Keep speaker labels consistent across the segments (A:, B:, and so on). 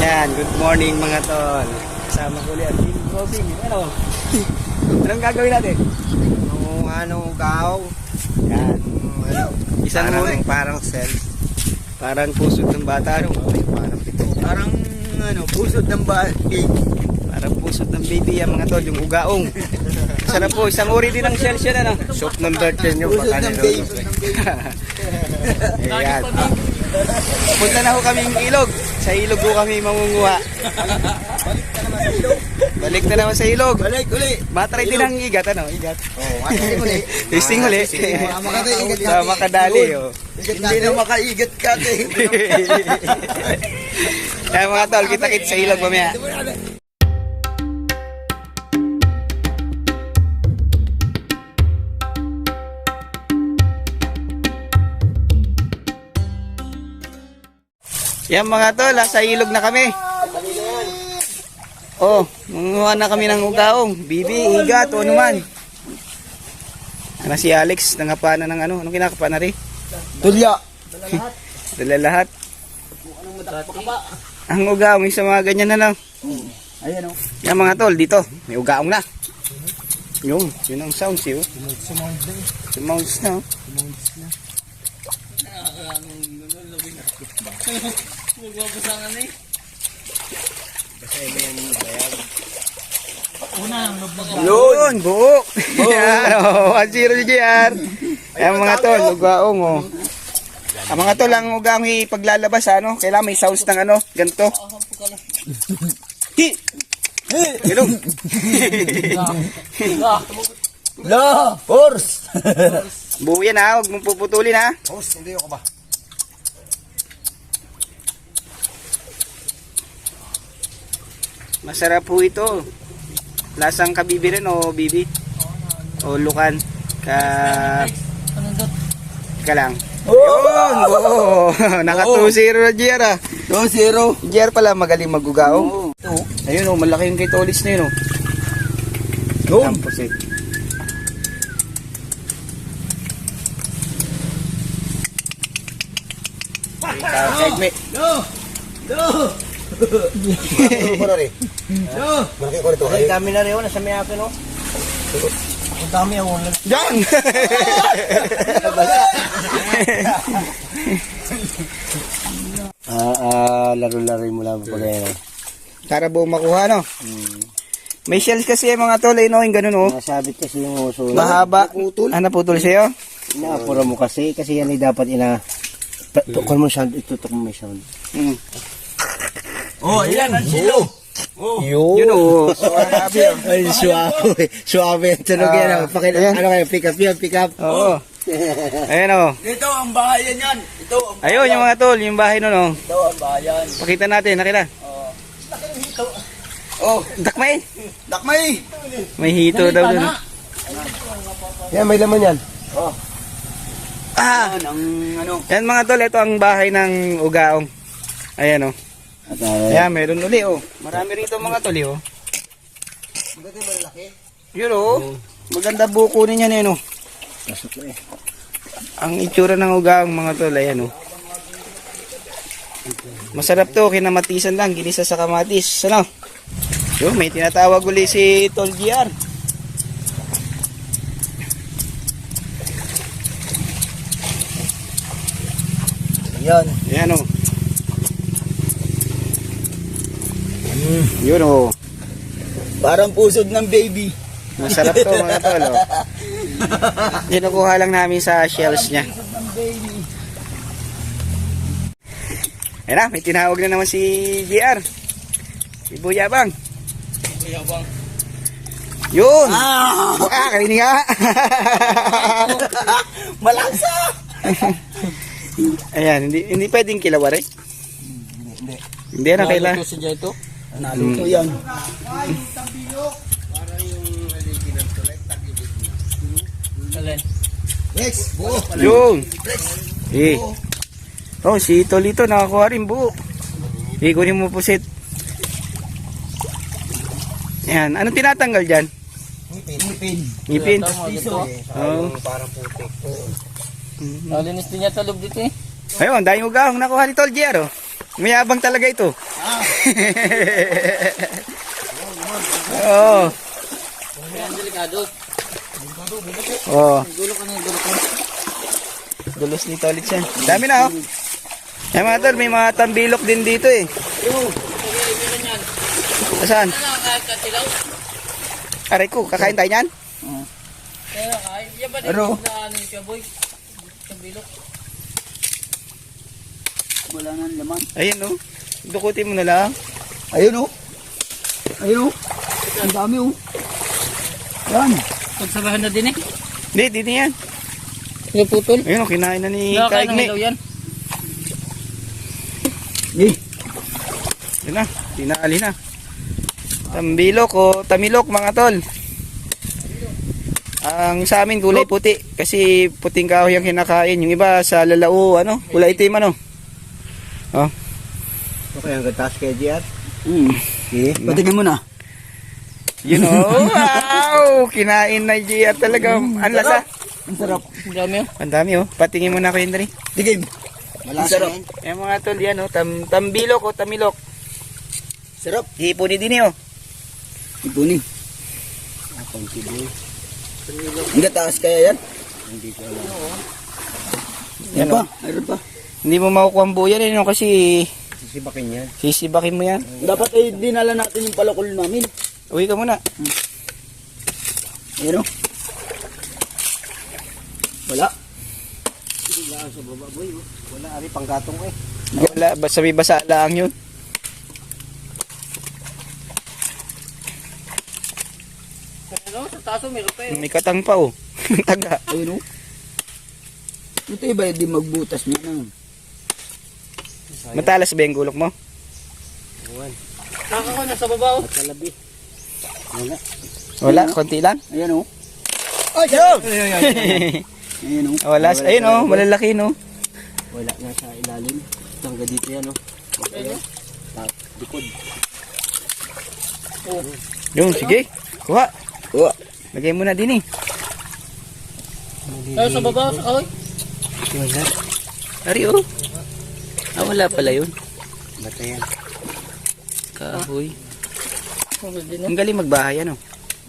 A: Ayan, good morning mga tol. Kasama ko ulit ang Team Robing. Ano? Anong gagawin natin?
B: Gaw.
A: Yan. Isang muli.
B: Parang cell.
A: Parang pusod ng bata. Ano?
B: Parang pusod ng baby.
A: Parang pusod ng baby yan mga tol. Yung ugaong. Sarap po. Isang uri din ng shell yan. Ano?
B: Soup ng birthday nyo.
C: Pusod ng baby.
A: Ayan. Punta na ho kaming ilog. Sa ilog ho kami mangunguha. Balik na naman sa ilog.
B: Balik uli.
A: Matry din ang igat. Ano? Igat.
B: Testing uli.
A: Testing uli. Sa makadali. Oh.
B: Hindi na makaigat ka.
A: Kaya mga tol, kita-kit sa ilog mamaya. Yan mga tol, sa ilog na kami. Oh, manguha na kami ng ugaong, bibi, igat, o anuman. Ano si Alex, nangapa na ng ano, anong kinakapa na rin?
B: Tulya.
A: Dala lahat. Ang ugaong, isa mga ganyan na lang.
B: Ayan o.
A: Yan mga tol, dito, may ugaong na. Yun ang sounds yun. Sumounds na.
C: Magbabasangan eh.
A: Yun, buo. Yan, 1-0 GR. Yan mga tol, ugaong oh. Ang mga tol, ang ugaong ipaglalabas, ano, kailangan may sounds ng ano, ganito. Hi! Hello!
B: La! Force!
A: Buo yan ha, huwag mong puputulin ha.
B: Force, hindi ako ba?
A: Masarap po ito. Lasang kabibi rin o bibi? O lukan? Ka lang. Yun! Oo! Naka 2-0 na GR ah.
B: 2-0.
A: GR pala magaling mag-ugaong. Ayun o, malaki yung kitolis na yun o.
B: Yun.
A: Tapos eh. Segme.
B: Ay, dami na rin o. Nasa may akin o. Ang dami ako.
A: Diyan!
B: Laro-laro mo lang pag ganyan.
A: Para buong makuha no? May shells kasi mga tol eh no, yung ganun oh.
B: Nasabit kasi yung uso.
A: Mahaba. Ah, naputol sa'yo?
B: Inaapura mo kasi yan ay dapat tukol mo sound, itutok mo may sound.
C: Oh, ayan, ang silo.
A: Yun oh.
B: Ay, suave. Suave. Tunog yan. Ano kayo? Pick up yun, pick up.
A: Oo. Ayan oh.
C: Ito ang bahayan yan. Ito ang bahayan.
A: Ayun yung mga tol, yung bahay nun oh.
C: Ito ang bahayan.
A: Pakita natin, nakita.
C: Oh,
A: Dakmay.
C: dakmay.
A: May hito daw dun.
B: Yan, may laman yan.
A: Ah!
C: Ang ano.
A: Yan mga tol, ito ang bahay ng ugaong. Ayan oh. Ayan, meron uli oh. Marami rito mga tol oh. Yun oh. Maganda buko niya yun oh. Ang itsura ng ugaong mga tol, ayan oh. Masarap to, kinamatisan lang, ginisa sa kamatis. Ano? Yo, may tinatawag uli si Tol GR.
B: Yan.
A: Ayan oh. Yun oh.
C: Parang pusod ng baby.
A: Masarap to mga tol oh. Kinukuha lang namin sa shells niya. Ayan na, may tinawag na naman si GR. Si Buyabang.
C: Buyabang.
A: Yun! Kanini nga!
C: Malasa!
A: Ayan, hindi pwedeng kilawa rin. Hindi na kailangan.
C: Naluto siya ito. Naluto yan.
B: Next. Buo.
A: Yung! Eh. Oh, si Tolito nakakuha rin buo. Kunin mo pusit. Yan, anong tinatanggal dyan?
B: Ngipin.
A: Ngipin?
C: Ito.
A: Oo.
B: Parang putik.
C: Nalinis din niya talog dito eh.
A: Ayun, dahil ugaong nakuha ni Tol GR oh. Mayabang talaga ito. Oo.
C: Yan, delikado.
A: Oo.
C: Gulo ka na, gulo ka.
A: Dulos nito ulit yan. Dami na, oh. Eh, mga tol, may mga tambilok din dito, eh. Saan? Aray ko, kakain tayo niyan?
C: Aro. Wala nang laman.
A: Ayun, oh. Dukutin mo na lang.
C: Ayun oh. Ayun oh. Ang dami oh. Yan.
D: Pagsabahan na din eh.
A: Hindi, di yan.
D: Yung putol.
A: Ayun, oh, kinain na ni
D: Nakakain ng
A: Kaigme.
D: ilaw yan.
C: Eh.
A: Yun na, tinali na. Tambilok o tamilok, mga tol. Ang sa amin kulay puti kasi puting kahoy ang kinakain. Yung iba sa lalao, ano, kulay itim, ano. Oh.
B: Okay, ang gatas kay JR.
C: Okay. Patingin mo na.
A: You know, wow! Kinain na JR talaga. Ang lasa.
C: Ang sarap.
D: Ang dami oh.
A: Ang dami, oh. Patingin mo na ko yun, Dre.
C: Tigim. Ang sarap.
A: Eh, mga tol, yan, oh. Tambilok o tamilok.
C: Sarap.
A: Hipon ni din, oh.
C: Ipunin. Ang gataas kaya yan?
A: Yan,
C: pa.
A: oh.
C: Mayroon pa.
A: Hindi mo makukuha ang buyan, eh, no? Kasi
B: Sisibakin yan.
A: sisibakin mo yan.
C: Dapat ay dinala natin yung palakol namin.
A: Uwi ka muna.
C: Ayun oh. Wala.
B: Wala, ari panggatong eh.
A: Wala, sabi basa lang yun.
D: Ano? Sa taso meron pa eh.
A: May katang pa, oh. Taga.
C: Ayun oh. Ito iba hindi magbutas niya na.
A: Matalas ba yung gulok mo?
D: Nakaka nasa baba oh.
B: Kalabi. Wala.
A: Wala, konti lang.
C: Ayan oh. Ay, Ayan oh.
A: Wala, ayun, oh. Malalaki, no?
B: Wala na sa ilalim. Hanggang dito yan, oh. Likod.
A: Yung, sige. Kuha.
C: Oh.
A: Lagay mo na din, eh.
D: Tayo sa baba sa kahoy.
A: Wala. Ari, oh. Ah, wala pala yun.
B: Bata yan.
A: Kahoy.
D: Ang din
A: Ang galing magbahay, ano?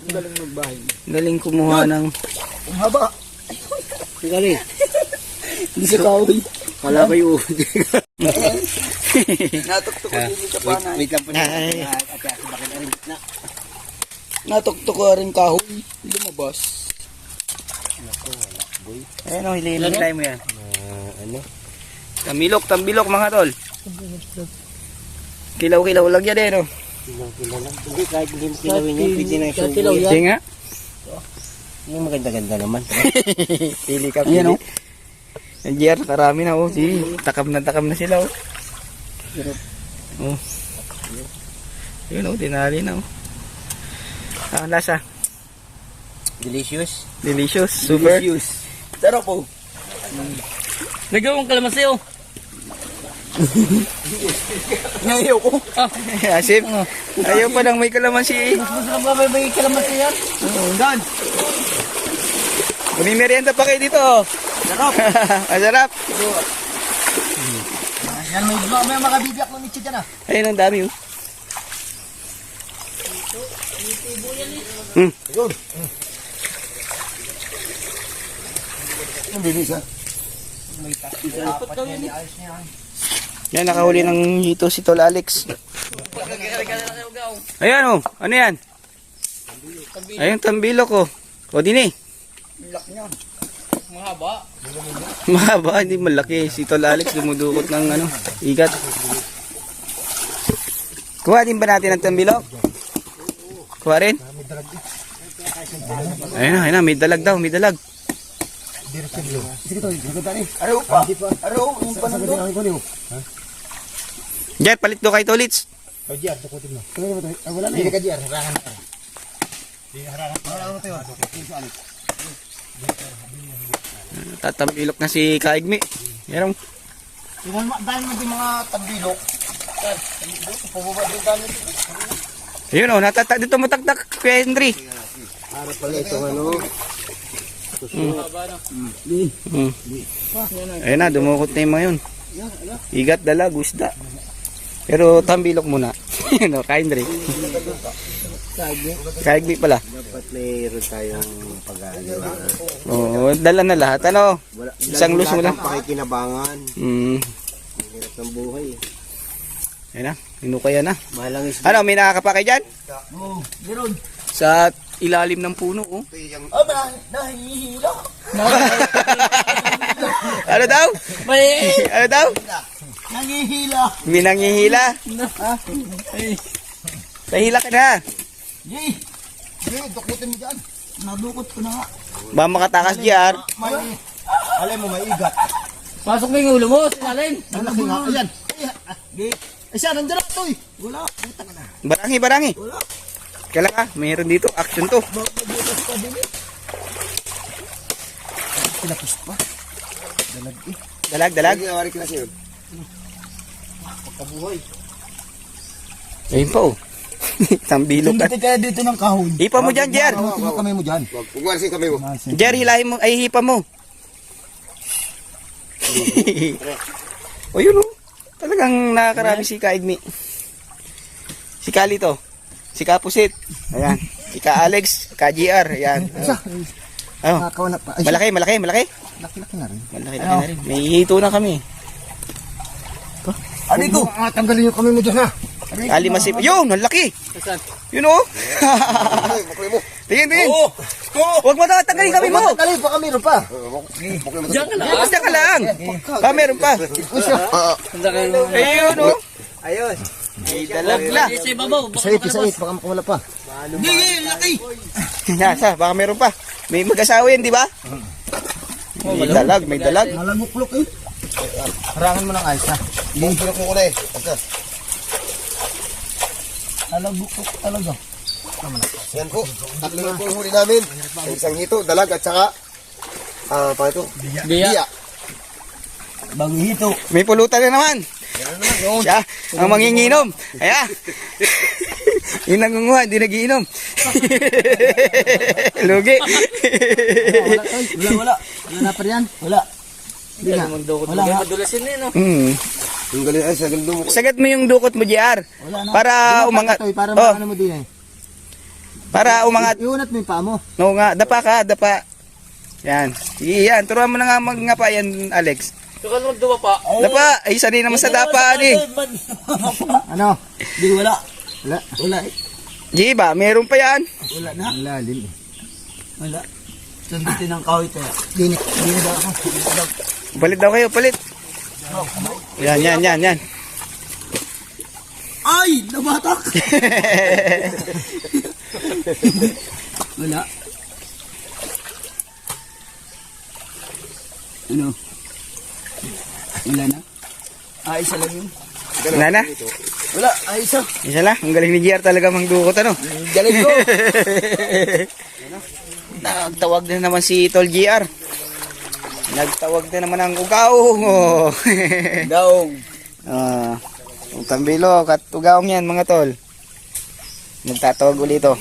C: Ang galing magbahay.
A: Ang galing kumuha ng...
C: Ang haba.
B: Sigali.
C: Hindi sa kahoy.
B: Wala ba yung
C: Natuktok ko din sa panay.
B: Wait lang po na.
A: Ay.
B: Ate, bakit na rin na?
C: Natuktok ko rin kahoy. Lumabas.
A: Ayun, oh. Hilay mo yan.
B: Ano?
A: Tambilok, mga tol. Kilaw-kilaw lang yan, eh, no?
B: Kilala. Hindi, kahit hindi mo kilawin yan, pwede na yung
D: Kilaw yan.
A: Sige nga.
B: Yung maganda-ganda naman.
A: Pili ka,
C: Ayan
A: pili.
C: oh.
A: Ang GR, karami na, oh. Sige, takam na sila, oh. Oh. Yun, oh, tinali na, oh. Ah, lasa.
B: Delicious.
A: Delicious, super.
C: Delicious. Sarap oh.
D: Nagawang kalamansi oh.
C: Ngayon ko.
A: Asip. Ayaw pa lang may kalamansi, eh.
D: Masarap ba may kalamansi yan?
C: Dan.
A: Bumimerienda pa kayo dito, oh.
C: Sarap.
A: Masarap.
C: Yan may makabibiyak ng mitsi dyan ah.
A: Ayun, ang dami, oh. Hmm.
C: Yun. Ang bilis ah.
A: Yan, nakahuli ng hito si Tol Alex. Ayan, oh. Ano yan? Ayun, tambilok, oh. O, din, eh.
C: Lak niya.
D: Mahaba.
A: Mahaba, hindi malaki. Si Tol Alex dumudukot ng ano, igat. Kuha din ba natin ng tambilok? Kuha rin? Ayun na, may dalag daw, may dalag.
C: Araw pa. Araw, yung panandun.
A: Diyan, palit do kay Tolits.
B: Wala na. Hindi ka diyan. Harangan na.
A: Tatambilok na si Kaigmi. Yan,
C: Dahil mo din mga tabilok.
A: ayun, oh, natata dito mataktak kay Henry.
B: Para pala itong ano.
A: Ayun na, dumukot na yung mga yun. Igat, dalag, gusda. Pero tambilok muna. No, kain rin. Kaigli pala.
B: Dapat mayroon tayong pag-ano.
A: Oo, dala na lahat. Ano? Isang lusong lang.
B: Pakikinabangan. Hirap ng buhay.
A: Ayan na, hinukaya na.
B: Mahalang is
A: Ano, may nakakapakay dyan?
C: Oo, meron.
A: Sa ilalim ng puno, oh.
C: Oh, nahihila.
A: Ano daw?
D: May...
A: Ano daw?
C: Nangihila.
A: May nangihila. Tahila ka na.
C: Yay! Yay, dukutin mo dyan. Nadukot ko na nga.
A: Ba makatakas, JR.
C: May...
B: Alay mo, may igat.
D: Pasok mo yung ulo mo, sinalin.
C: Nalaki nga. Ayan. Yay! Ay siya, nandiyan na ito eh. Wala. Puta ka na.
A: Barangi, barangi.
C: Wala.
A: Kailan ka? Mayroon dito. Action to.
C: Magbutas pa din eh. Pinapos pa. Dalag eh.
A: Dalag, dalag.
B: Ginawarin ko na siya.
C: Pagkabuhay.
A: Ayun pa, oh. Tambilok ka.
C: Sundin kaya dito ng kahon.
A: Hipa mo dyan, JR.
C: Huwag mo kamay mo dyan.
B: Huwag walisin kami mo.
A: JR, hilahin mo. Ay, hipa mo. O yun, oh. Talagang nakakarami si Kaigni. Si Kali to. Si Kapusit. Ayan. Si Ka Alex. Ka JR. Ayan. Oh.
C: Nakakawa na pa. Ay,
A: Malaki, malaki, malaki.
C: laki-laki na rin.
A: Malaki na rin. May hito na kami.
C: Arigo! Tanggalin yung kamay mo dyan ha.
A: Ali masip. Yun, ang laki. Yun, oh. Tingin, tingin. Huwag mo tatanggalin kami mo.
C: Tanggalin, baka meron pa.
D: Diyan ka na.
A: Basta ka lang. Pa, meron pa. Ayun, oh.
B: Ayun.
A: May dalag na.
D: Sa ibabaw.
C: Sa it, baka makawala pa. Hindi, laki.
A: Nasa, baka meron pa. May mag-asawa yan, di ba? May dalag, may dalag.
C: Malamuklok eh. Harangan mo ng ayos ha.
B: Pinok mo ko na eh.
C: Malamuklok talaga.
B: Yan po. Tatlo lang po yung huli namin. Ang isang hito, dalag at saka pa ito.
D: Biya.
C: Bagong hito.
A: May pulutan na naman. Siya, ang manginginom. Ayan. Yung nangunguha, hindi nagiinom. Lugi.
C: Wala. Wala na pa riyan. Wala. Hindi na. Wala nga.
D: Madulasin na yun, no?
B: Yung galing ay sa ganda mo.
A: Sagat mo yung dukot mo, JR.
C: Wala na.
A: Para umangat.
C: Para
A: Oh,
C: maano mo din eh.
A: para umangat.
C: Iunat mo yung paa mo.
A: No nga, dapa ka, dapa. Yan. Sige, yan. Turuan mo na nga magngapa yan, Alex.
D: Saka magduwa pa.
A: Dapa. Ay, sanay naman sa dapa, ni.
C: Ano? Di wala. Wala eh.
A: Giba, meron pa yan.
C: Wala na. Lalim eh. Wala. Sanditin ng kawit eh. Dinik daw ako.
A: Palit daw kayo, palit. Yan.
C: Ay! Nabatak! Wala. Ano? Wala na? Isa lang yun.
A: Wala na.
C: Wala, isa.
A: Isa lang. Ang galing ni JR talaga mangdukot, ano?
C: Galing ko.
A: Nagtawag na naman si Tol JR. Nagtawag na naman ang ugaong. Oh.
C: Daong.
A: Ang tambilo, kat ugaong yan mga tol. Nagtatawag ulit ito.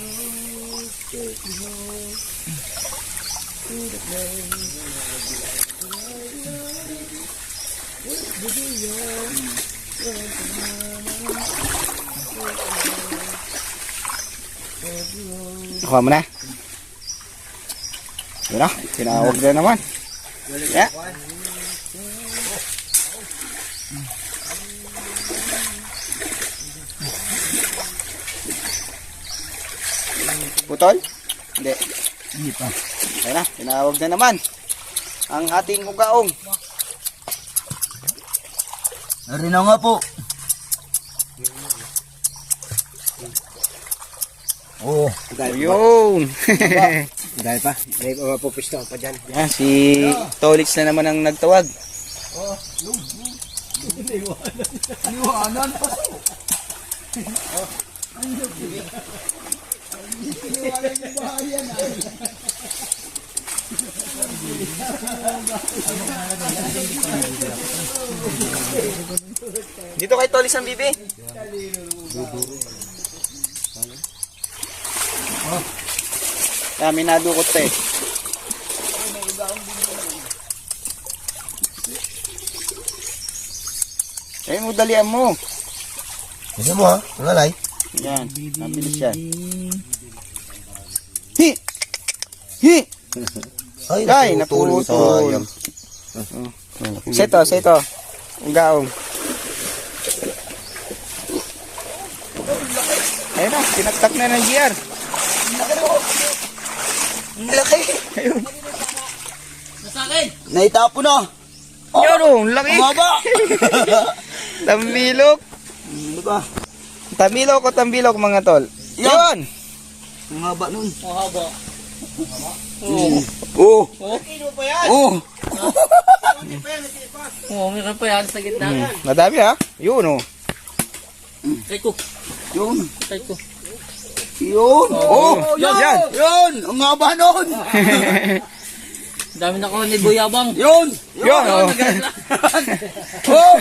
A: Kuha mo na. Yun na, tinawag na naman. Yeah. Putol? Hindi.
C: Hindi pa.
A: Ayun na, tinawag na naman. Ang ating ugaong.
C: Narinaw nga po. Oo.
A: Yun.
B: Dahil pa. May mapupisto pa dyan.
A: Yan, si Tolix na naman ang nagtawag.
C: Iwanan pa.
A: Dito kay Tolix ang bibi. Kami nadukot pa eh. Ayun mo, dalian mo.
B: Bisa mo ha, nangalay.
A: Yan, mabilis yan. Hi! Hi! Ay, naputol.
B: Sayang.
A: Seto. Ugaong. Ayun na, tinaktak na ng GR.
C: Ang laki.
A: Ayun.
D: Sa akin.
C: Naitapo na.
A: Yun oh, ang laki.
C: Maba.
A: Tambilok.
C: Ano ba?
A: Tambilok o tambilok mga tol. Yun.
C: Ang haba nun.
D: Mahaba.
C: Oh.
D: Oh.
C: Oh.
D: Oh, meron pa yan sa gitna.
A: Madami ha. Yun oh.
D: Try ko.
C: Yun.
D: Try ko.
C: Yun. Oh.
A: Yan.
C: Yun. Ang haba nun.
D: Dami na ko ni Buyabang.
C: Yun.
A: Yun oh.
C: Oh.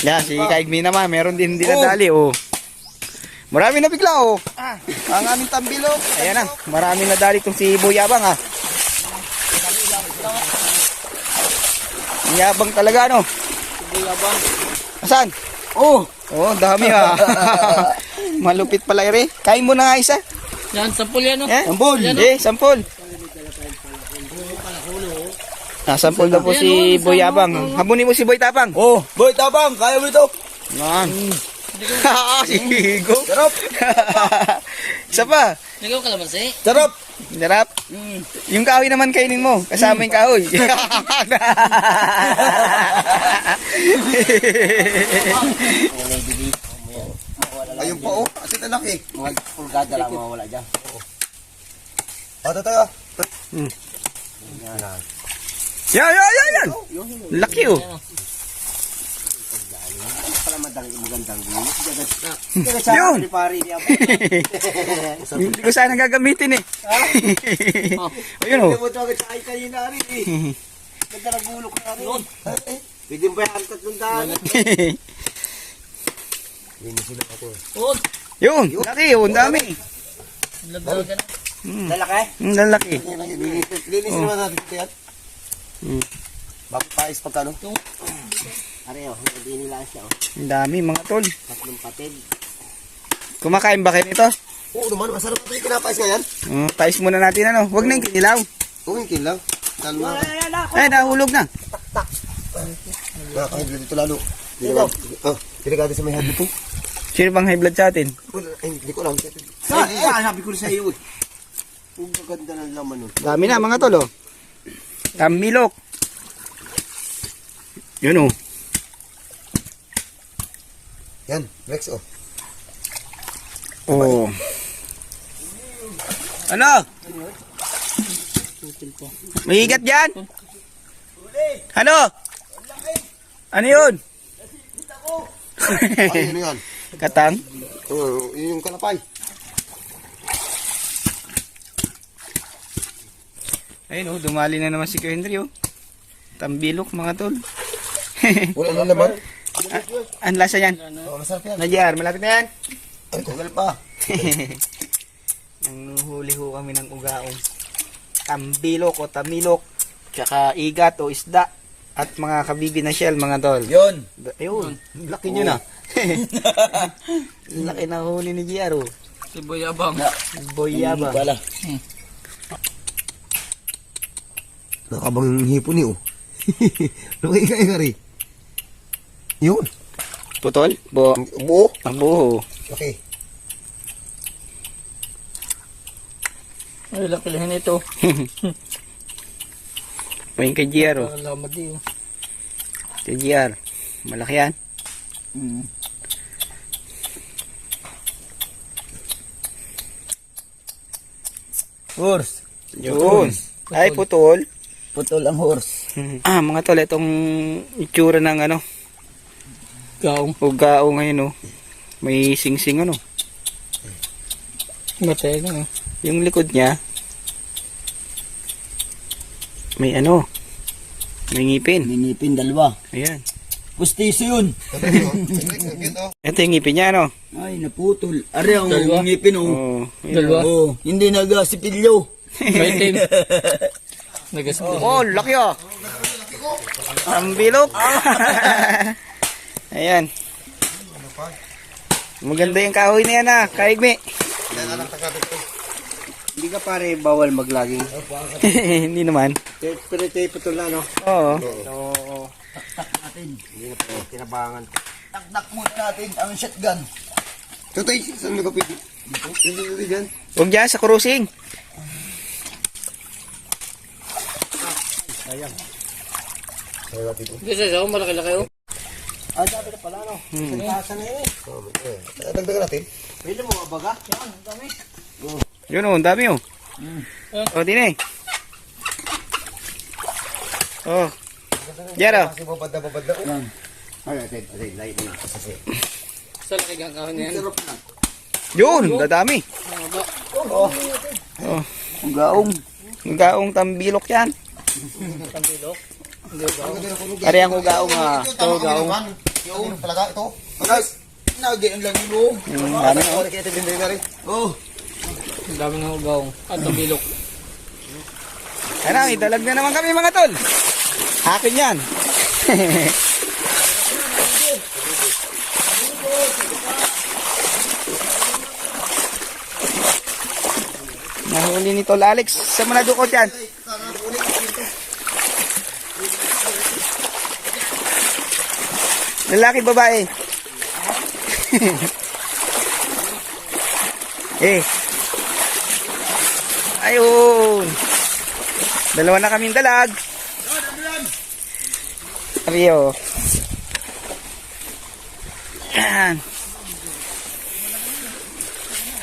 A: Yan, si Kaigmi naman, meron din dinadali oh. Marami na bigla oh. Ang aming tambilok. Ayan na, marami na dali itong si Buyabang ha. Ang yabang talaga no.
D: Buyabang.
A: Asan?
C: Oh.
A: Oh, dami ha. Malupit pala ere. Kain mo na nga isa.
D: Yan, sampol yan oh.
A: Eh?
C: Sampol.
A: Sampol. Sampol daw po si Buyabang. Habunin mo si Boy Tapang.
C: Oh. Boy, tabang. Kaya mo ito.
A: Yan. Sigo.
C: Sarap.
A: Isa pa.
D: Nagaw ka naman si.
C: Sarap.
A: Sarap. Yung kahoy naman kainin mo. Kasama yung kahoy.
B: Ayun pa oh, asit na laki.
C: Pulgada lang mawala dyan.
B: Ito tayo.
A: Yan. Laki oh. Yun. Hindi ko sana gagamitin eh. Ayun oh.
C: Ito agad sa ay kanina rin eh. Ganda na gulok na rin. Pwede mo ba yung tatlong daan?
D: Oh,
A: Yun. Laki oh. Ang dami.
D: lagdagan na.
C: Lalaki?
A: Ang laki.
B: Linis naman natin ito yan. Bakit pais pagkano?
C: Areho, hindi nila siya.
A: Ang dami mga tol.
C: Tatlong patid.
A: Kumakain ba kayo nito?
B: Oo naman, masarap ito yung kinapais nga yan.
A: Pais muna natin ano. Huwag na yung kinilaw.
B: Kuminkin lang. Lalo na.
A: Ay, nahulog na.
B: Nakakahiblo dito lalo. Delikado sa may haglo po.
A: Sino bang high blood sa atin?
B: Ay, hindi ko alam.
C: Sabi ko na sa iyo eh.
B: Ang ganda ng laman nun.
A: Dami na mga tol oh. Tamilok. Yun oh.
B: Yan, Rex oh.
A: Oh. Ano? May higat dyan? Ano? Ano yun?
B: Ay, ano yan?
A: Katang?
B: Yun yung kalapay.
A: Ayun oh, dumali na naman si Kuya Henry oh. Tambilok mga tol.
B: Wala na naman.
A: Ang lasa yan.
B: Oh, masarap yan.
A: Najar, malapit na yan.
B: Ay, tagal pa.
A: Nanguhuli ho kami ng ugaong. Tambilok o tamilok. Tsaka igat o isda. At mga kabibi na shell mga tol.
C: Yun.
A: Ayun, laki nyo na. Laki na huli ni Giaro.
D: Si Buyabang.
A: Boyaba.
C: Wala.
B: Nakabang hipon eh oh. Laki ka rin. Yun.
A: Putol? Bo.
B: Buo.
A: Ang buho.
B: Laki.
D: Ay, lakilahin ito.
A: Pwing kay Giaro.
D: Alamat din.
A: Kay Giar. Malaki yan.
C: Horse.
A: Yun. Ay, putol.
C: Putol ang horse.
A: Mga tol, itong itsura ng ano.
D: Gaong.
A: Ugao ngayon oh. May sing-sing ano.
D: Matay na.
A: Yung likod niya. May ano. May ngipin.
C: Ninipin dalawa.
A: Ayan.
C: Pustiso yun.
A: Ito yung ngipin niya ano.
C: Ay, naputol. Ari ang
D: Dalawa.
C: ngipin oh.
A: Oh, yun,
D: Dalawa.
C: Oh, hindi nagasipilyo.
D: May team. Nagasipin.
A: oh, laki oh. Tambilok. Ayan. Maganda yung kahoy na yan kaigme.
C: Hindi ka pare bawal maglaging.
A: Hindi naman.
C: Pero ito putol na, no?
A: Oo.
C: So, tak natin. Hindi na po tinabangan. Takdak muna natin ang shotgun.
B: Tutay, saan mo ka pwede? Dito? Dito dyan.
A: Huwag dyan sa cruising.
B: Kaya natin ito.
D: Kasi sa malaki-laki oh.
C: Ah, dapat na pala, no? Sa na yun eh.
B: Dagdagan natin.
C: Pwede mo abaga? Yan, ang dami.
A: Yun ang dami O, din Oh. Diyan
B: Kasi babad na.
C: Yan. Ay, light na. Kasi.
D: Sa laki gang kahon yan.
C: Sarap na.
A: Yun, dadami.
C: Oh. Ang gaong.
A: Gaong tambilok yan.
D: Tambilok.
A: Ari ang ugaong
B: Ito, gaong. Yung talaga, ito.
C: Guys, nagay ang lagi mo.
A: dami
B: Ako nakita din na rin.
C: Oh.
D: Ang dami ng ugaong. At tambilok.
A: Ano, idalag na naman kami mga tol. Akin yan. Nahuli ni Tol Alex. Sa mga dukot yan. Lalaki, babae. Ayun. Dalawa na kaming dalag. Rio. Yan.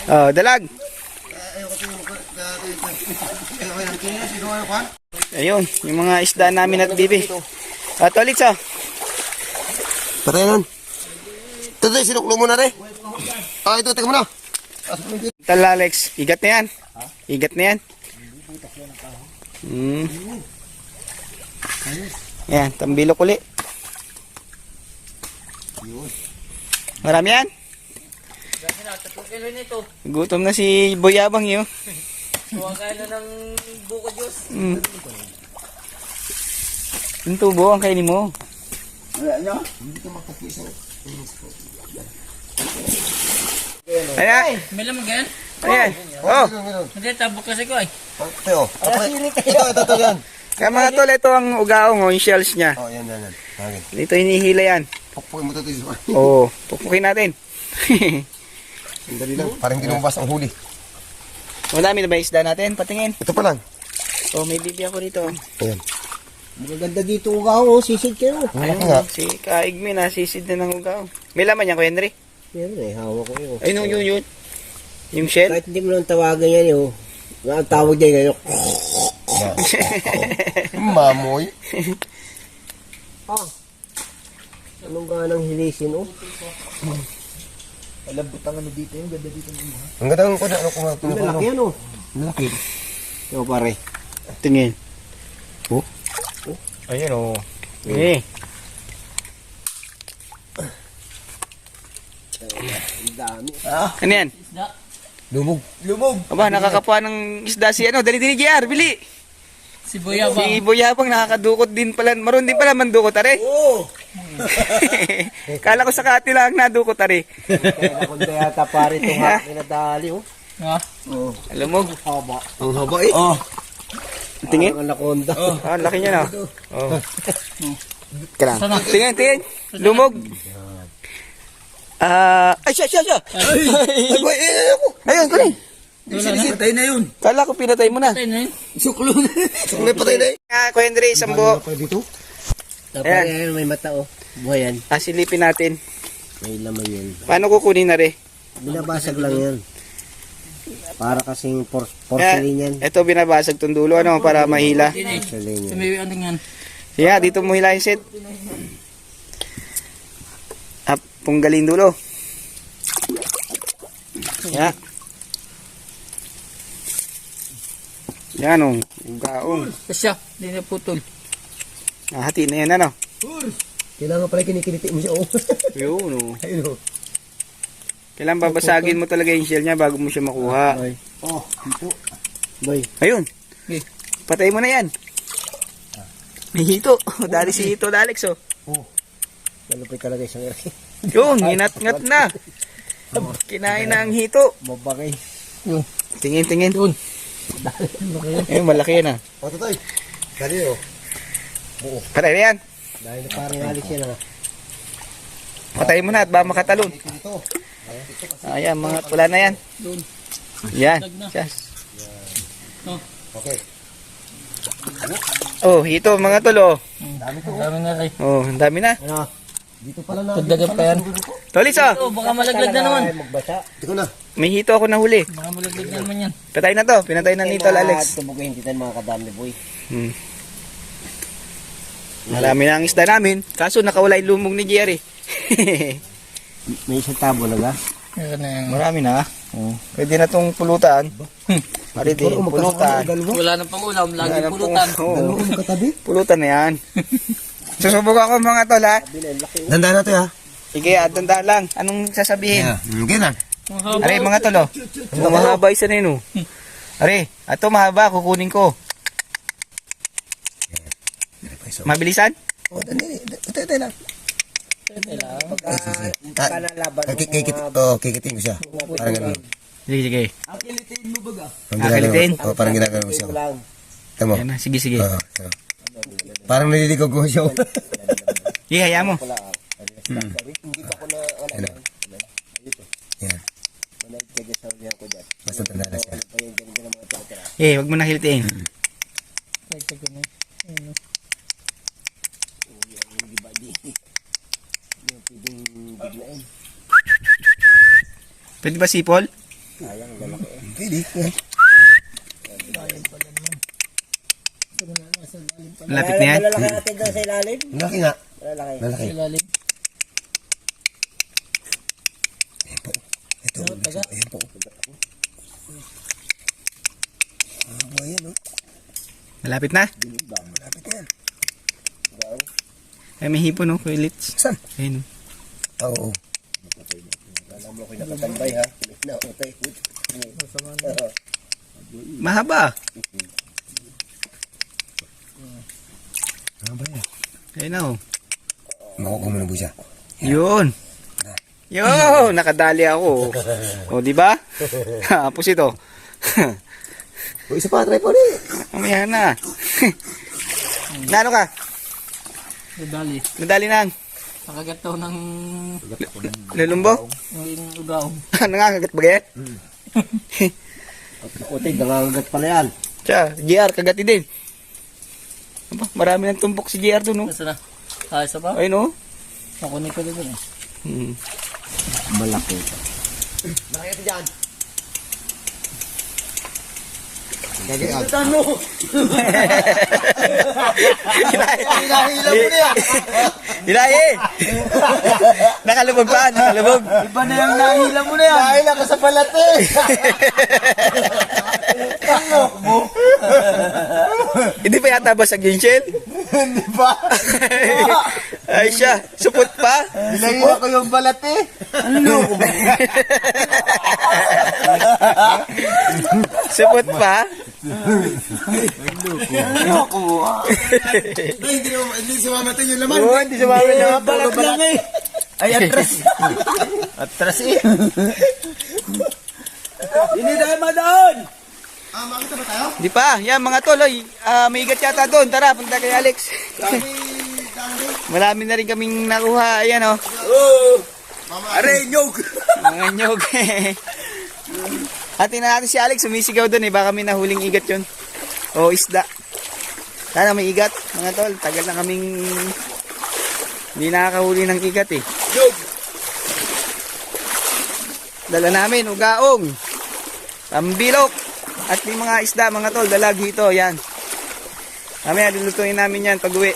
A: Oh, dalag. Ayun, yung mga isda namin at bibi. At ulit sa.
B: Patay nun. Tutay, sinuklo mo na rin. Ito, teka mo na.
A: Tal Alex, igat na yan. Igat na yan. Yan, tambilok uli. Marami yan.
D: Kasi na, 3 kilo nito.
A: Gutom na si Boyabang yun.
D: Huwag kayo na ng buko Diyos.
A: Yung tubo ang kainin mo.
C: Wala nyo?
A: Ayan.
D: May lamang ganyan?
A: Ayan. Oh.
D: Hindi, tabok kasi ko ay.
B: Ito, ito, yan.
A: Kaya mga tol, ito ang ugaong, yung shells niya.
B: Oh, yan. Okay.
A: Dito hinihila yan.
B: Pukpukin mo ito.
A: Oo, pupukin natin.
B: Sandali lang. Parang hindi lumabas ang huli.
A: Madami na ba isda natin? Patingin.
B: Ito pa lang.
A: Oh, may bibi ako dito.
B: Ayan.
C: Magaganda dito ang gaong, sisid kayo.
B: Malaki nga.
A: Si Kaigme na sisid na ng ugaong. May laman yan, Kuya Henry.
C: Yan eh, hawak ko yun.
A: Ay, yun. Yung shell.
C: Kahit hindi mo lang tawagan yan yun. Ang tawag niya ngayon.
B: Mamoy.
C: Anong ganang hilisin, oh?
B: Ang ganda ng ano kung
C: Malaki yan, oh.
B: Malaki.
C: Yo, pare.
A: Tingin. Oh. Ayan, oh.
C: Ang dami.
A: Ano yan?
D: Isda.
B: Lumog.
A: Aba, nakakapuha ng isda si dali-dali JR, bili.
D: Si Boyabang.
A: Si Boyabang nakakadukot din pala. Maroon din pala mandukot, are.
C: Oo!
A: Kala ko sa kati lang nadukot, are.
C: Kaya kung yata pare itong minadali, oh.
D: Ha?
C: Oo.
A: Lumog.
C: Haba.
B: Ang haba eh.
C: Oh.
A: Tingin.
C: Ang anaconda.
A: Ah, laki niya na. Oh. Kailang. Tingin. Lumog. Ay, siya. Ayun, kunin.
C: Patay na yun.
A: Kala ko pinatay mo na.
D: Patay na yun.
C: Suklo na.
B: Sukulay patay na eh.
A: Kuya Henry, isang buo.
B: Dito?
C: Dapat yan, may mata, oh. Buhay yan.
A: Silipin natin.
C: May laman yan.
A: Paano kukunin na rin?
C: Binabasag lang yan. Para kasing porcelain yan.
A: Ito binabasag tong dulo, para mahila.
C: Porcelain yan.
D: May ano yan.
A: Sige, dito mo hilahin set. Punggalin dulo. Yan. Yan, gaong.
D: Kasya, hindi na putol.
A: Hati na yan,
C: Kailangan pala kinikiniti mo siya, oh.
A: Yun,
C: Ayun, oh.
A: Kailangan babasagin mo talaga yung shell niya bago mo siya makuha.
C: Oh, dito. Boy.
A: Ayun.
D: Okay.
A: Patay mo na yan. May hito. Dali si hito, Alex, oh.
B: Malupit talaga isang ere.
A: Yun, hinat-ngat na. Kinain na ang hito.
B: Mabagay.
A: Tingin. Yun. Ayun, malaki yan, ah.
B: O, Totoy. Dali, oh.
A: Patay na yan.
B: Dahil parang Alex yan, ah.
A: Patay mo na at ba makatalon.
B: Dito.
A: Ayan, mga pula na yan. Yan. Yes.
B: Okay.
A: Oh, hito, mga tol, oh.
D: Dami na kay.
A: Oh, ang dami na.
B: Ano? Dito pala na.
D: Tagdagan pa yan.
A: Tolis, oh.
D: Oh, baka malaglag na naman.
B: Magbasa. Dito na.
A: May hito ako nahuli.
D: Baka malaglag na naman yan.
A: Patay na to. Pinatay na ni Tol Alex.
B: Tubukin kita mga kadami, boy.
A: Marami na ang isda namin. Kaso nakawala yung lumong ni Jerry.
B: May isang tabo na ba?
D: Meron na yan.
A: Marami na. Pwede na tong pulutan. Pwede pulutan.
D: Wala na pang ulam. Lagi
A: Wala na
D: pulutan.
A: pong- oo.
B: Katabi?
A: Pulutan na yan. Susubok ako mga tol, ha.
B: Dandaan na to, ha?
A: Sige, tandaan lang. Anong sasabihin?
B: Ganyan.
A: Are, mga tol, oh. Ito mahaba isa na yun, oh. Are, ito mahaba. Kukunin ko. Mabilisan?
B: Ito lang. Kikitin ko siya. Parang ganun.
A: Sige.
B: Parang
A: Kilitin?
B: Parang ginagawa ko siya. Tama.
A: Yan na, sige.
B: Oo. Parang naliligaw ko siya.
A: Sige, hayaan mo.
B: Yan. Basta tanda na siya.
A: Wag mo na kilitin. Pwede ba sipol?
B: Pili.
A: Malapit na yan.
B: Malaki nga. Malaki.
D: Ilalim.
B: Ito. Ayan po. Ayan, oh.
A: Malapit na.
B: Malapit yan.
A: Ay, may hipon, no? Kuya Litz.
B: Saan?
A: Ayun.
B: Oo. Alam mo ko nakatambay, ha?
A: Mahaba.
B: Ano ba yan?
A: Ayun na, oh.
B: Makukuha mo na po siya.
A: Yun. Yun, nakadali ako. O, di ba? Tapos ito.
B: O, isa pa, try pa ulit.
A: Mamaya na. Nano ka?
D: Dali.
A: Nadali na.
D: Nakagat daw ng
A: Lulumbo?
D: yung ugaw.
A: Nangangagat ba yan?
B: Kutig, nangangagat pala yan.
A: Siya, GR, kagati din. Aba, marami ng tumpok si GR doon, no?
D: Nasa na? Ayos na ba?
A: Ayun, no?
D: Nakunin ko dito eh.
B: Malaki. Malaki ito dyan. Gagawin. Hinahilang mo na yan.
A: Hilahi! Nakalubog pa, nakalubog.
C: Iba na yung nahilang mo na yan.
B: Nahilang ka sa balat eh.
A: Hindi pa yata basag yung shell?
B: Hindi ba?
A: Ay siya, supot pa.
B: Nahilang ko yung balat eh.
A: Supot pa.
B: Hindi sumamatay yung laman.
A: Oo, hindi sumami na.
C: Balat lang eh. Ay, atras.
A: Atras eh.
C: Hindi tayo madaan.
B: Makita ba tayo?
A: Di pa, yan mga toloy. May igat yata doon. Tara, punta kay Alex. Marami na rin kaming nakuha. Ayan, oh.
C: Are, nyog.
A: Mga nyog. At tingnan natin si Alex, sumisigaw doon eh. Baka may nahuling igat yun. O isda. Sana may igat, mga tol. Tagal na kaming hindi nakakahuli ng igat eh. Dala namin, ugaong, tambilok, at may mga isda, mga tol. Dalag hito, yan. Mamaya, lulutuin namin yan pag uwi.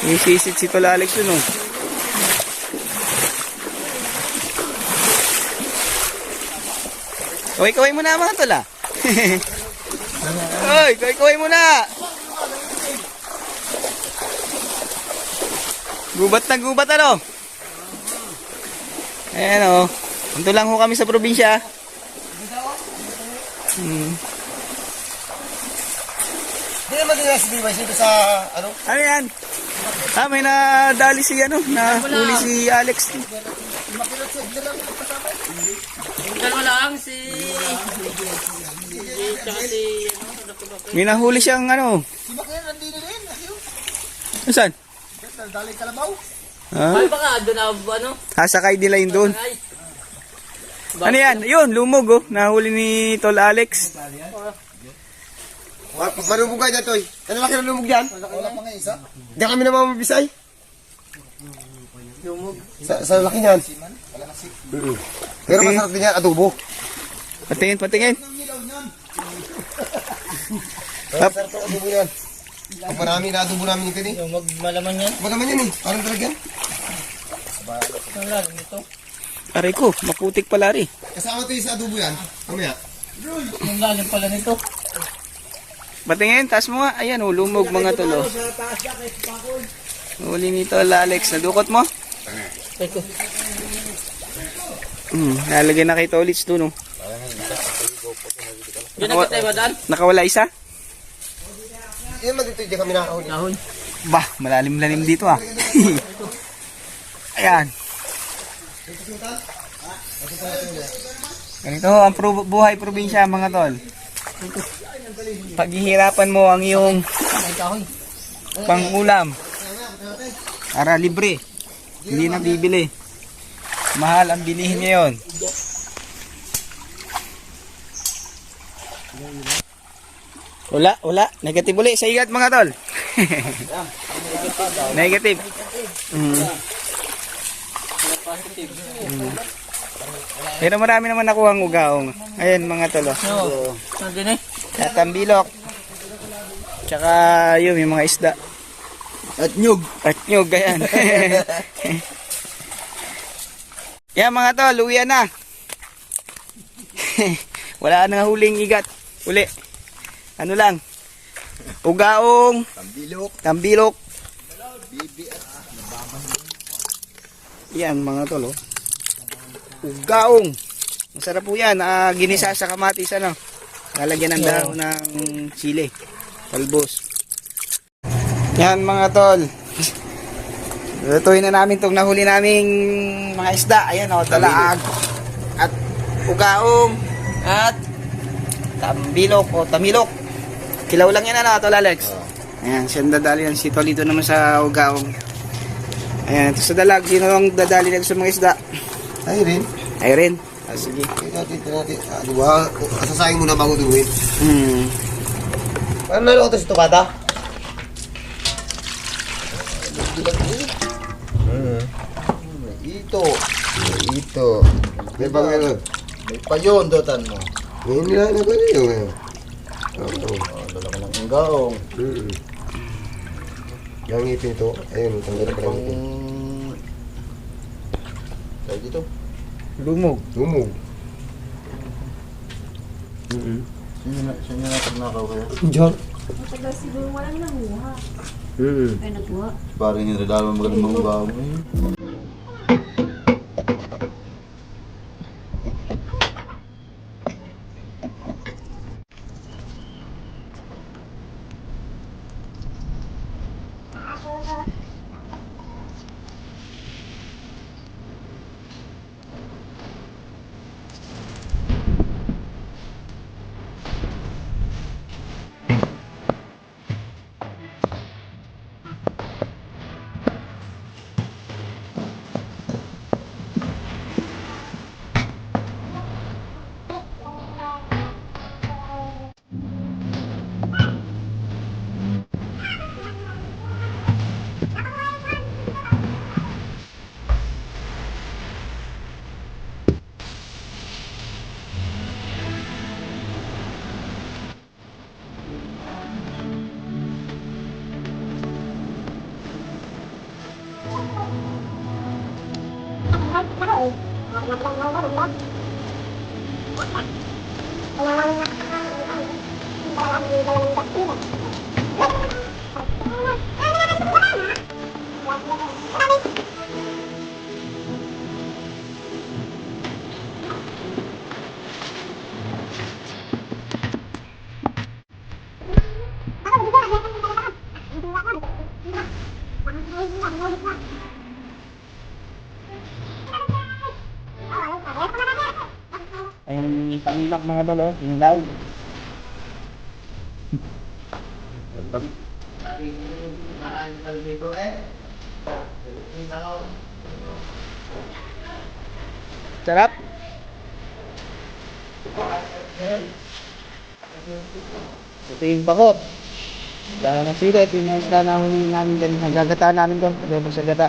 A: Isisit si Tol Alex yun, oh. Kaway-kaway mo na mga tol, ah. Oy, kaway-kaway mo na. Gubat na gubat, ano? Ayan, oh. Punto lang ho kami sa probinsya.
B: naman din si Dimas dito sa, ano?
A: Ano yan? May nadali si nahuli si Alex.
D: Yung dalawa lang si... Tsaka si...
A: May nahuli siyang
B: Si Bakyan, nandito din.
A: Saan?
B: Daling kalabaw.
D: Ay baka doon na
A: Sakay nila yun doon.
D: Ay.
A: Ano yan? Yun, lumog Nahuli ni Tol Alex.
B: Marumog ka dyan, Toy. Ano laki ng lumog yan? Wala pa nga isa. Diyan kami naman mabisay.
D: Lumog.
B: Sa laki niyan. Pero masarap din yan, adobo.
A: Patingin.
B: Masarap ang adobo yan. Pag marami na adobo namin ito eh.
D: Yung magmalaman yan.
B: Malaman yan eh. Parang talagyan.
D: Ang lalim nito.
A: Aray ko, maputik pala rin.
B: Kasama ito yung sa adobo yan. Kamaya.
D: Ang lalim pala nito.
A: Patingin, taas mo nga. Ayan, lumog mga tol. Huli ni Tol Alex. Nadukot mo?
D: Teko.
A: Nalagay na kay Tolits doon.
D: Diyan nakita ba daan?
A: Nakawala isa?
B: Yan man dito, diyan kami nakahuli.
D: Nahon.
A: Bah, malalim-lalim dito Ayan. Ganito ang buhay probinsya mga tol. Paghihirapan mo ang iyong
D: Ay kahoy.
A: pangulam para libre. Hindi na bibili. Mahal ang bilihin ngayon. Wala. Negative uli sa igat mga tol. Negative. Pero marami naman nakuha ang ugaong. Ayan mga tol.
D: Oo. Nandun
A: At ang bilok. Tsaka yun, yung mga isda.
B: At nyug.
A: Ayan. Yan mga tol, uwian na. Wala na huling igat. Uli. Ano lang. Ugaong. Tambilok. Yan mga tol. Ugaong. Masarap po yan. Ginisa sa kamatis. Lalagyan ng dahon ng chili. Talbos. Yan mga tol. Lutuin na namin itong nahuli naming mga isda. Ayan talaag. At ugaong. At tambilok o tamilok. Kilaw lang yan Tol Alex. Ayan, siyang dadali yan. Si Tolito naman sa ugaong. Ayan, ito sa dalag. Sino ang dadali na sa mga isda?
B: Ay rin.
A: Ay rin. Sige.
B: Ito natin. Diba? Asasayang muna bago duwin. Ano na ito si Tukata? Ito. May bang meron?
C: May payon, dotan mo.
B: Ngayon nila na ba niyo ngayon?
C: Dala ko ng inggaong.
B: Yung ngipin ito, ayun, tanggal pa rin ngipin.
C: Tawag dito.
A: Lumog.
B: Lumog.
C: Sino na pagnakaw kaya?
B: Diyan.
E: Matagal siguro walang nanguha. Ay, nakuha.
C: Parang yung regalo magandang mga bago.
A: Ayun, pangilak mga tol, oh. Yung daw. Sarap. Ito yung bakot. Dahil ng sila, ito yung isda namin dyan. Nagagataan namin doon. Ito sa gata.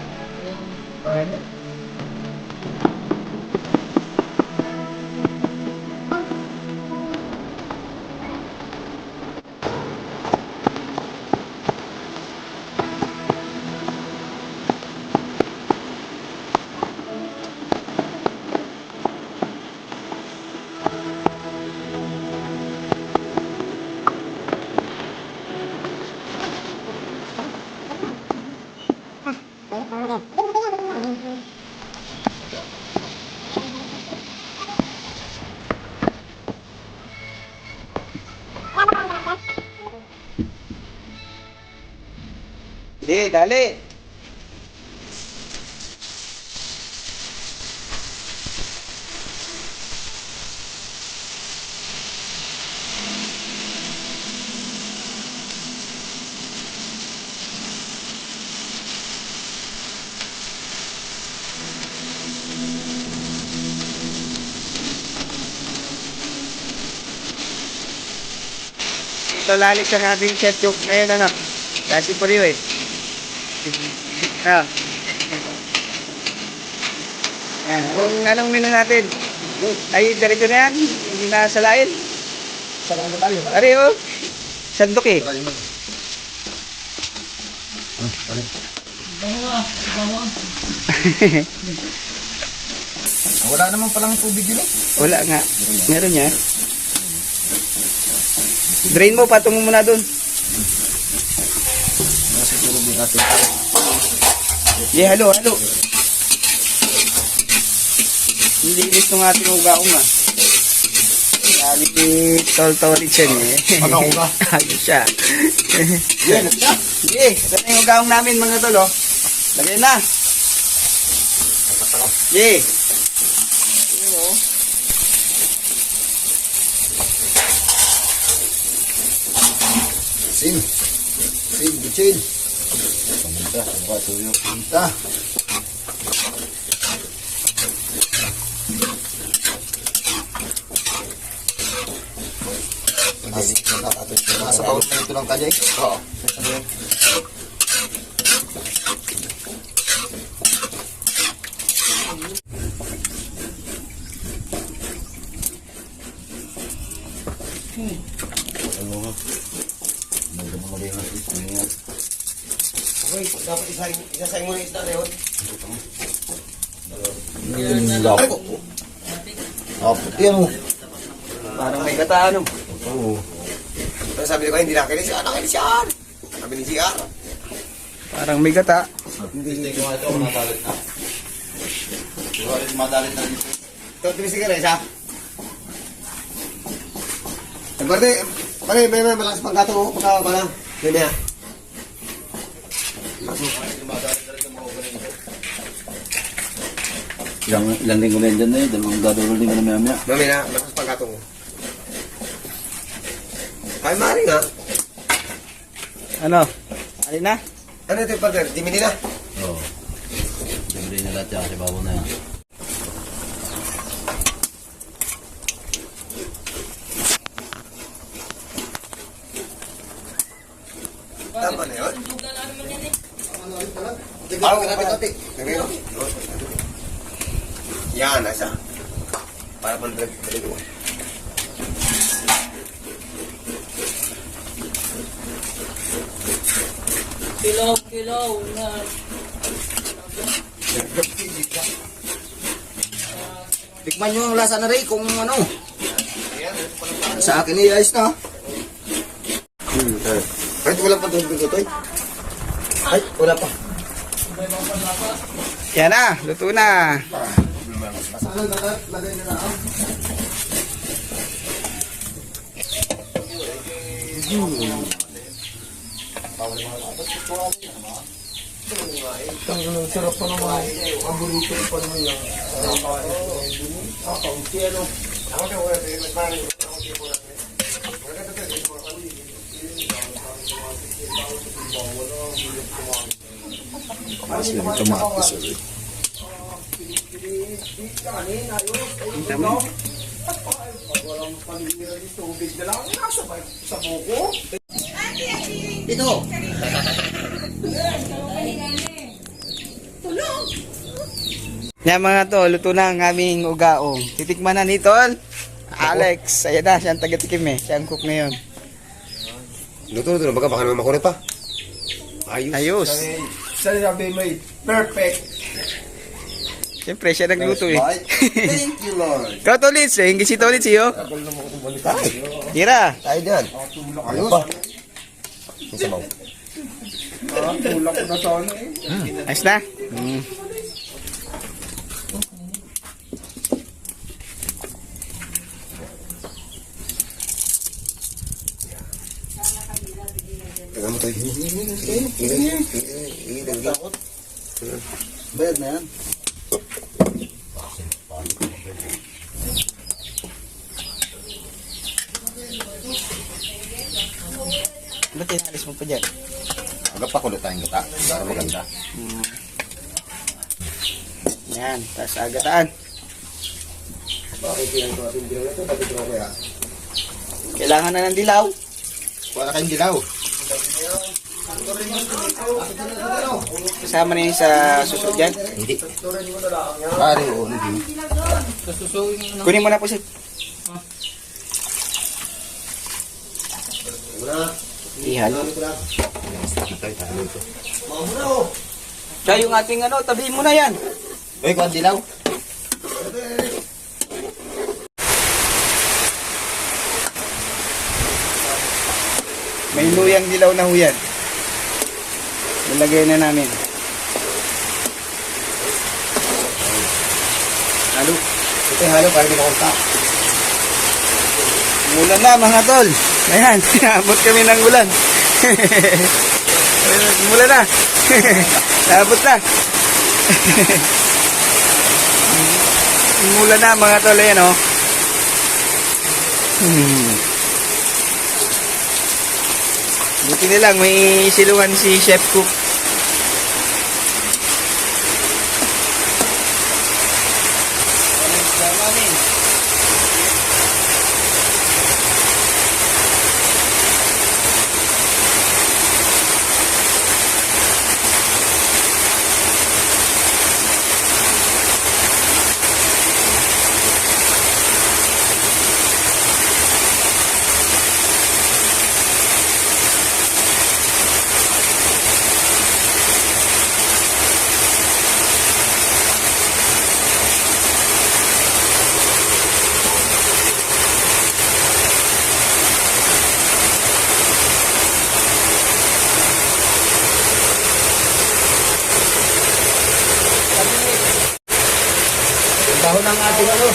A: Di, dali. Ito lalik sa ating chat joke ngayon ano. Kasi po rin eh. Ah. Yan. Kung anong menu natin? Ay, diretso na yan. Hindi na salain.
B: Sarang na tayo.
A: Ari, oh. Sandok eh.
B: Wala naman palang tubig yun eh.
A: Wala nga. Meron niya. Drain mo, patong mo muna dun.
B: Siguro din natin.
A: Yeah, halo, halo. Hindi gusto ng ating ugaong ah. Sabi ni Tol-Tolit siya eh.
B: Mag-auga.
A: Ayos siya.
B: Yan, siya.
A: Sige, ito na yung ugaong namin mga tol oh. Lagay na. Yeah.
B: Sin. Sin, bucin. Pamunta, pamunta, tuyo. Pamunta. Nasa bawat na ito lang kanya eh. Oo. Okay, dapat isasayin mo na isda na yun. Lapo. Lapo. Yan mo.
A: Parang may kataan oh.
B: Oo. Pero sabi ko, hindi nakinis siya. Nakinis siya. Sabi ni siya.
A: Parang may gata.
B: Hindi ko ito, madalit na. Madalit na dito. Ito, tinisig ka rin siya. Nagbarde, may malakas pang gato mo. Pagka ba lang. Hindi na.
C: Ilang linggo na yan dyan na eh. Dalawang dadawang linggo na maya-maya.
B: Mami na, malakas pang gato mo. Ay, mari nga.
A: Ano? Alin na?
B: Ano ito yung partner? Dimini na.
C: Oo. Siyempre na lahat yan kasi bago na yan.
B: Tama na yun. Parang kapit-kapit. Yan, nasa. Para pang direct ko.
D: Kilaw na.
C: Tikman nyo ang lasa na rin kung ano. Sa akin eh, ayos na.
B: Kahit wala pa tubig ito eh. Ay, wala pa.
A: Yan na, luto na.
B: Saan lagay na lang? Ang sarap pa naman. Ang burrito pa naman yan.
A: Yan mga tol, luto na ang aming ugaong. Titikman na ni tol. Alex, ayan na, siya ang taga-tikim eh. Siya ang cook ngayon.
B: Luto, baka naman makunit pa.
A: Ayos.
B: Sabi mo, perfect.
A: Siyempre, siya nagluto eh.
B: Thank you, Lord.
A: Ikaw tolits eh, hindi si tolits iyo. Tira.
B: Tayo dyan. Ayos. Ang sabaw.
A: Ayos na.
B: Taga mo tayo. Bayad na yan.
A: Ba't inalis mo pa dyan?
B: Agad pa kulot tayong gata para maganda.
A: Yan, tapos agataan.
B: Bakit pinagawa yung dilaw na ito? Bakit dilaw kaya?
A: Kailangan na ng dilaw.
B: Wala kayong dilaw.
A: Kasama na yun sa suso dyan.
B: Hindi. Pare, oo, hindi.
A: Kunin mo na po si...
B: Muna.
A: Ihalo.
B: Tayo, tayo ito.
A: Siya yung ating ano, tabihin mo na yan.
B: Uy, kuha dilaw.
A: May luyang dilaw na huyan. Nilagay na namin.
B: Halo. Ito yung halo para hindi makunta.
A: Ulan na mga tol. Ayan, abot kami ng ulan. Ulan na. Abot na. Ulan na mga tol. Ayan o. Buti na lang, may silungan si Chef Cook.
B: Dahon ng ating ano.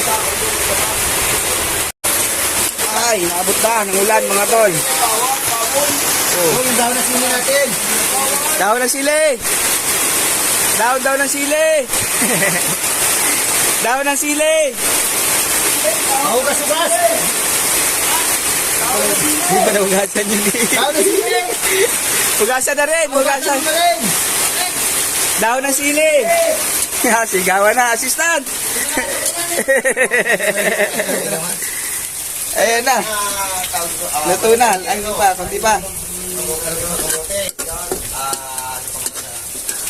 A: Ay, naabot na ng ulan mga tol.
B: Oh, yung dahon na sili natin.
A: Dahon ng sili. Dahon ng sili. Dahon ng sili.
B: Mahugas-hugas.
A: Hindi ba nahugasan yun eh?
B: Dahon na sili.
A: Hugasan na rin. Hugasan. Dahon ng sili. Sigawan na, assistant. Ayan na. Luto na. Ano pa? Kunti pa.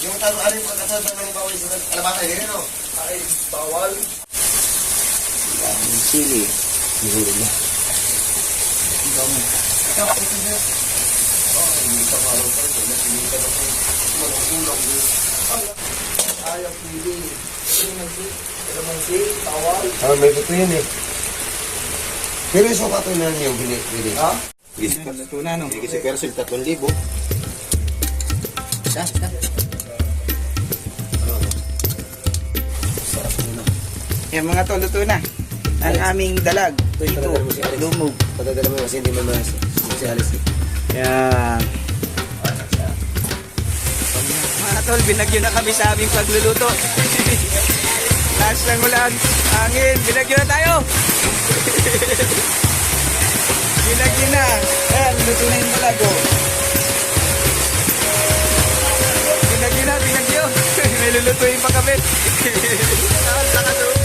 B: Yung taro ano yung pagkasal ng bawal sa alabasa din no? Ay bawal.
A: Sili.
B: Nihulog na. Ah, may buto yun eh. Pero yung suka to na niyo, gini. Ha?
A: Luto na, no?
B: Kasi persil 3,000.
A: Yan mga to, luto na. Ang aming dalag. Ito, lumog.
B: Patadala mo kasi hindi man si Alice.
A: Yan. Mga tol, binagyo na kami sa aming pagluluto. Taas ng ulan, hangin, binagyo na tayo. Binagyo na. Ayan, luto na yung malago. Binagyo na, binagyo. May lulutuin pa kami. Lakas, lakas.